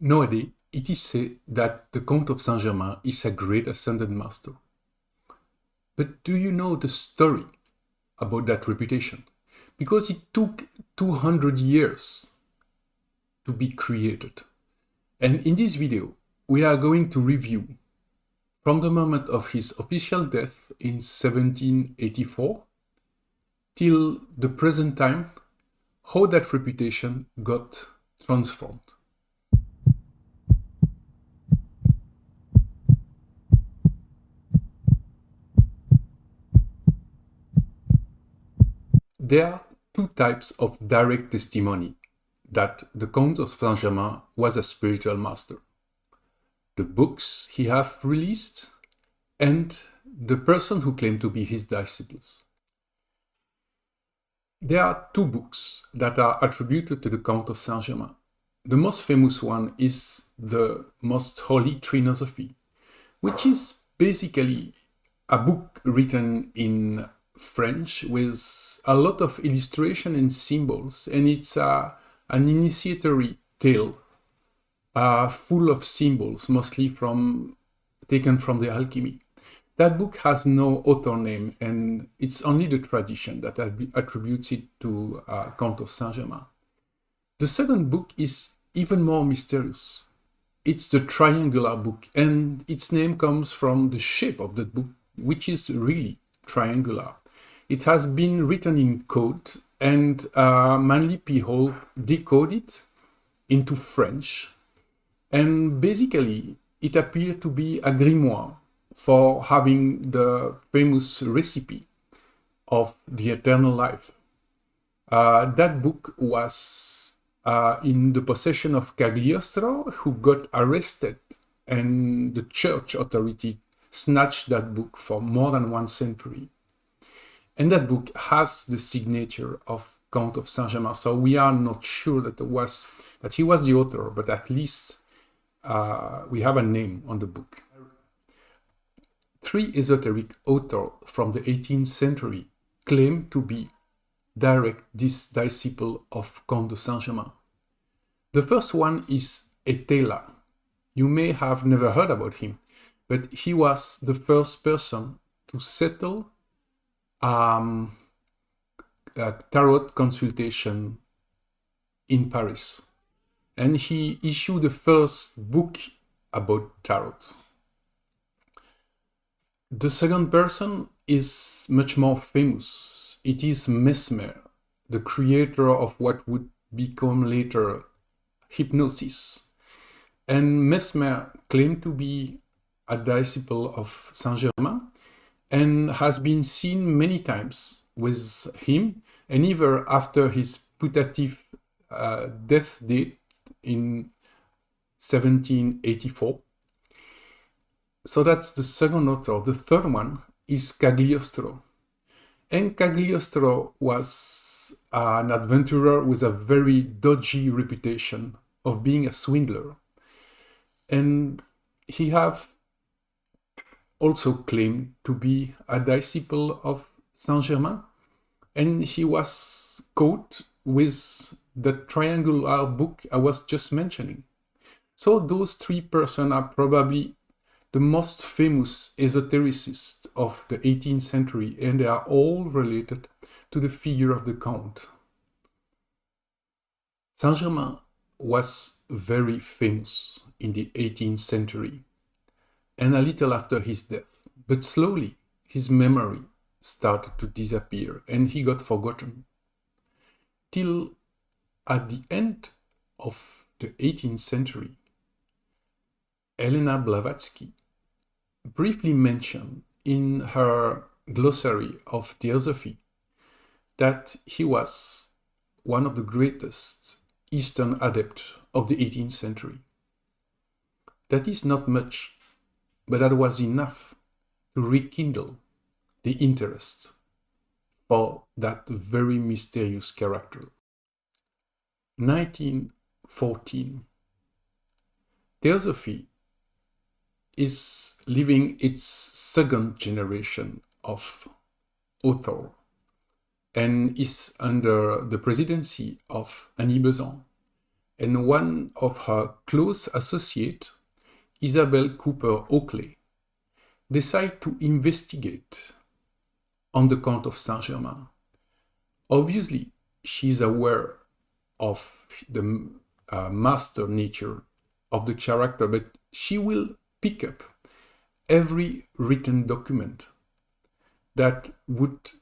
Nowadays, it is said that the Count of Saint Germain is a great ascended master. But do you know the story about that reputation? Because it took 200 years to be created. And in this video, we are going to review from the moment of his official death in 1784 till the present time, how that reputation got transformed. There are two types of direct testimony that the Count of Saint Germain was a spiritual master. The books he have released and the person who claimed to be his disciples. There are two books that are attributed to the Count of Saint Germain. The most famous one is the Most Holy Trinosophy, which is basically a book written in French with a lot of illustration and symbols, and it's an initiatory tale full of symbols, mostly taken from the alchemy. That book has no author name, and it's only the tradition that attributes it to Count of Saint Germain. The second book is even more mysterious. It's the triangular book, and its name comes from the shape of that book, which is really triangular. It has been written in code, and mainly people decode it into French. And basically, it appeared to be a grimoire for having the famous recipe of the eternal life. That book was in the possession of Cagliostro, who got arrested, and the church authority snatched that book for more than 1 century. And that book has the signature of Count of Saint Germain, so we are not sure that he was the author, but at least we have a name on the book. 3 esoteric authors from the 18th century claim to be direct disciple of Count de Saint Germain. The first one is Etela. You may have never heard about him, but he was the first person to settle a tarot consultation in Paris. And he issued the first book about tarot. The second person is much more famous. It is Mesmer, the creator of what would become later hypnosis. And Mesmer claimed to be a disciple of Saint Germain and has been seen many times with him, and even after his putative death date in 1784. So that's the second author. The third one is Cagliostro. And Cagliostro was an adventurer with a very dodgy reputation of being a swindler. And he have also claimed to be a disciple of Saint Germain. And he was caught with the triangular book I was just mentioning. So those 3 persons are probably the most famous esotericists of the 18th century, and they are all related to the figure of the Count. Saint Germain was very famous in the 18th century, and a little after his death, but slowly his memory started to disappear and he got forgotten. Till at the end of the 18th century, Helena Blavatsky briefly mentioned in her glossary of theosophy that he was one of the greatest Eastern adepts of the 18th century. That is not much, but that was enough to rekindle the interest for that very mysterious character. 1914. Theosophy is living its second generation of author and is under the presidency of Annie Besant. and one of her close associates, Isabel Cooper Oakley, decide to investigate on the Count of Saint Germain. Obviously, she is aware of the master nature of the character, but she will pick up every written document that would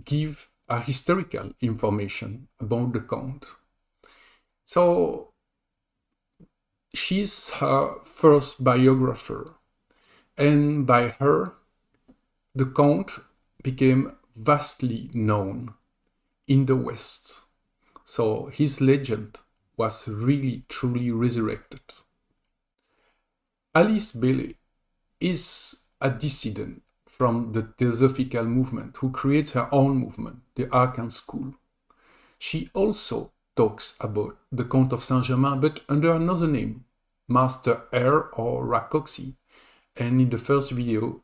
give a historical information about the Count. So she's her first biographer, and by her, the Count became vastly known in the West. So his legend was really truly resurrected. Alice Bailey is a dissident from the Theosophical movement who creates her own movement, the Arcan School. She also talks about the Count of Saint Germain, but under another name, Master R or Rakoczy. And in the first video,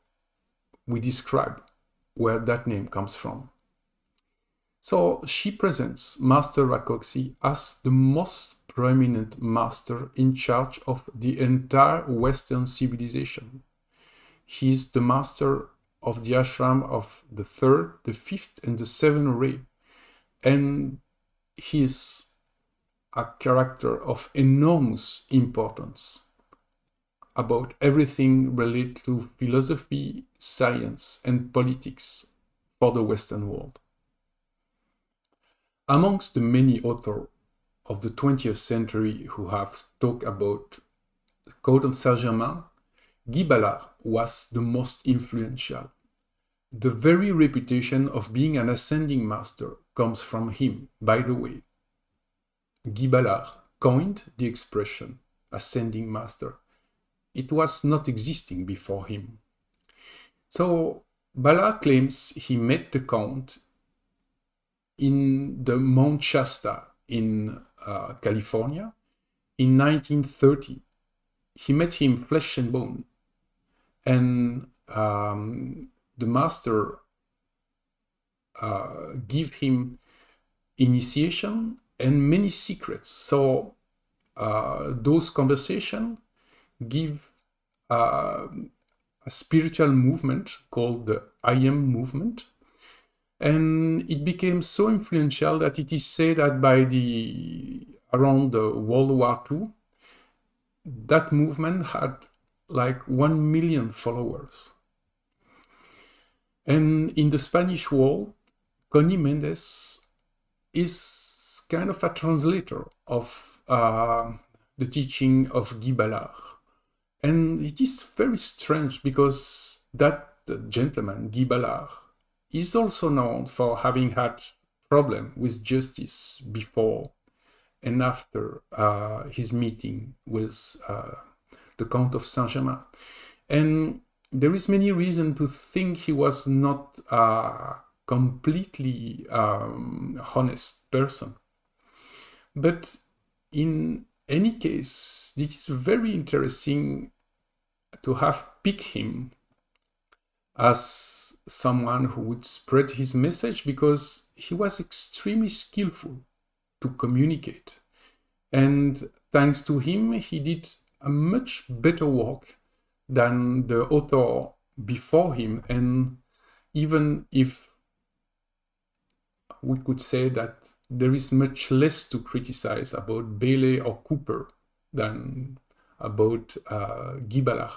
we describe where that name comes from. So she presents Master Rakoczy as the most prominent master in charge of the entire Western civilization. He is the master of the ashram of the third, the fifth, and the seventh ray, and he is a character of enormous importance about everything related to philosophy, science, and politics for the Western world. Amongst the many authors of the 20th century who have talked about the Count of Saint Germain, Guy Ballard was the most influential. The very reputation of being an ascending master comes from him, by the way. Guy Ballard coined the expression ascending master. It was not existing before him. So Ballard claims he met the Count in the Mount Shasta in California in 1930. He met him flesh and bone, and the master gave him initiation and many secrets. So those conversations give a spiritual movement called the I Am movement, and it became so influential that it is said that around the World War II, that movement had like 1 million followers. And in the Spanish world, Connie Mendes is kind of a translator of the teaching of Guy Ballard. And it is very strange because that gentleman, Guy Ballard, is also known for having had problems with justice before and after his meeting with the Count of Saint Germain. And there is many reasons to think he was not a completely honest person. But in any case, it is very interesting to have picked him as someone who would spread his message, because he was extremely skillful to communicate. And thanks to him, he did a much better work than the author before him. And even if we could say that there is much less to criticize about Bailey or Cooper than about Guy Ballard.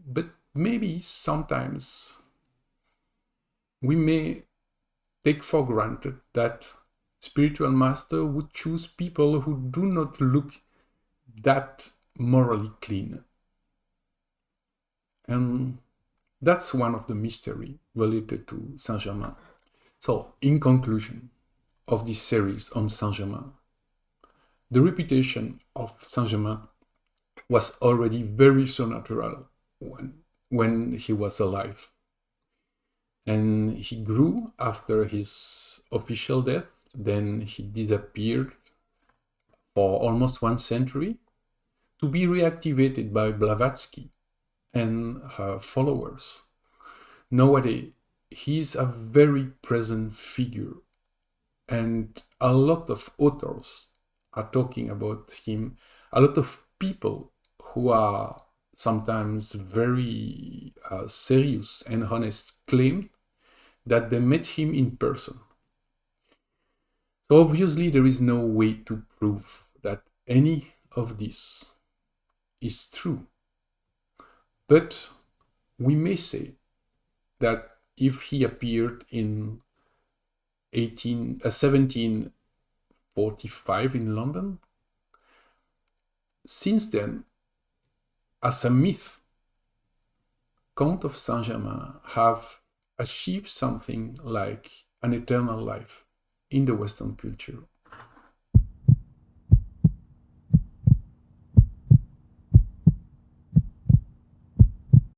But maybe sometimes we may take for granted that spiritual master would choose people who do not look that morally clean. And that's one of the mysteries related to Saint Germain. So, in conclusion of this series on Saint Germain, the reputation of Saint Germain was already very supernatural when he was alive. And he grew after his official death. Then he disappeared for almost 1 century to be reactivated by Blavatsky and her followers. Nowadays, he is a very present figure, and a lot of authors are talking about him, a lot of people who are sometimes very serious and honest claim that they met him in person. So obviously there is no way to prove that any of this is true. But we may say that if he appeared in 1745 in London, since then, as a myth, Count of Saint Germain have achieved something like an eternal life in the Western culture.